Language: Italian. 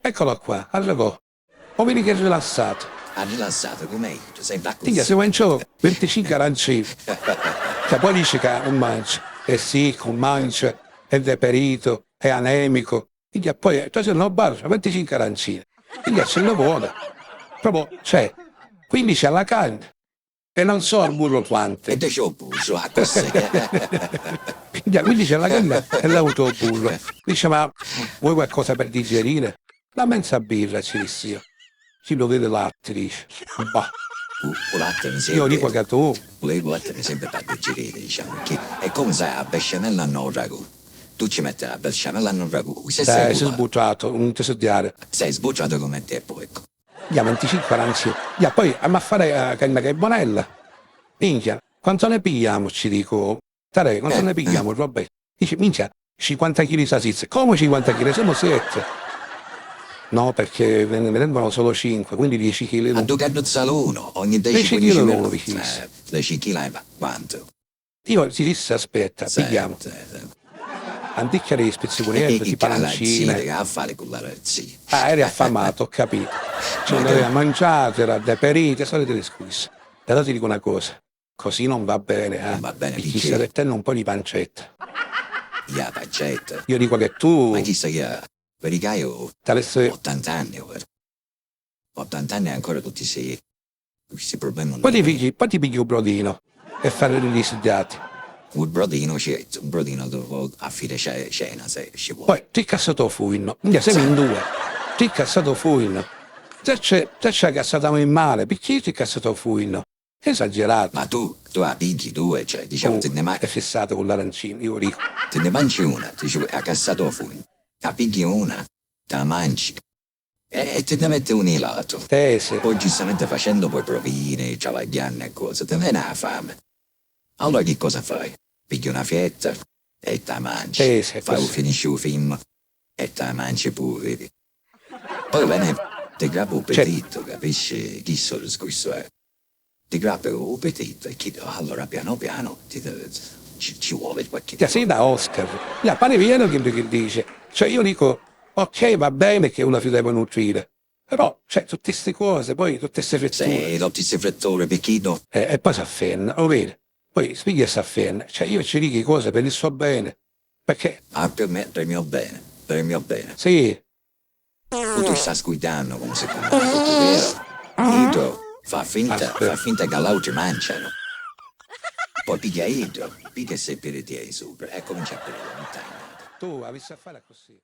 Eccolo qua, arrivò. O vedi che è rilassato. Ha rilassato come io, sempre Minchia, così. se mangiò 25 arancini. Cioè, poi dice che non mangia. È secco, non mangia, è deperito, è anemico. Minchia, poi, tu sei una barra, 25 arancini. Minchia, ce ne vuole. Proprio, cioè, 15 alla carne. E non so al burro E quante. te c'ho buso, a così. Minchia, 15 alla carne e l'auto al burro. Dice, ma vuoi qualcosa per digerire? La mensa birra, ci dissi io. Ci lo vede latte, dice. Bah. Un latte mi Io dico serve. che tu, Il latte mi serve per digerire, diciamo. Che è come se la besciamella hanno il ragù. Tu ci metti la besciamella hanno il ragù. Se sei sei uguale, sbucciato, non ti so dire. sei sbucciato come te, poi. Ecco. Gli 25 arancini. Ya, poi andiamo a fare carne che è bonella. Minchia, quanto ne pigliamo, ci dico. Tare, quanto ne pigliamo, Roberto? Dice, minchia, 50 kg di salsiccia. Come 50 kg? Siamo 7. No, perché ne vengono solo 5, quindi 10 kg. A tu che non sale uno, ogni 10 10-15 kg non minuti. vicino. 10 kg, quanto? Io ti disse, aspetta, pigliamo. Anticchia di spizziculietto, I tipo calazzini arancine. che ha a fare con la razzina. Ah, eri affamato, ho capito. Cioè, non aveva mangiato, era deperito, solite discusse. Però ti dico una cosa, così non va bene, Non va bene, Chi perché? se ne tenne un po' di pancetta. Ja, pancetta. Io dico che tu, Ma chi sa che ha? Perché io adesso, 80 anni, ora. 80 anni e ancora tutti questi problemi non poi ti pigli un brodino e fare i risediati. Un brodino, un brodino dopo a fine cena, se ci vuole. Poi ti cassato fuino, siamo in due, ti cassato fuino. Se c'è cassato in male, perché ti cassato fuino? Esagerato. Ma tu la pigli due, cioè, diciamo, È fissato con l'arancino, io dico. te ne mangi una, dici, a cassato fuori. La pigli una, te la mangi. E te ne metti un ilato. Tese. Poi giustamente facendo poi provine, travagliando e cose, te viene la fame. Allora che cosa fai? Pigli una fetta e te la mangi. Finisci il film e te la mangi pure. Poi viene, ti grappa un petito, capisci? Chi sono questo è? Ti grappa un petito e allora piano piano ci vuole qualche Sei da Oscar. Pare pieno che dice. Cioè io dico, ok, va bene che una si deve nutrire. Però, cioè, tutte queste cose, poi tutte queste fritture. Sì, tutte queste fritture, pechino. E poi si afferna, lo vedi? Poi spighi e si afferna. Cioè io ci dico cose per il suo bene. Perché? Ah, per me, per il mio bene, per il mio bene. Sì. Tu stai guidando come se fosse vero. Idro fa finta che l'altro mangiano. Poi piglia idro, piglia se per te sopra e comincia a prendere la montagna. Tu avessi a fare così.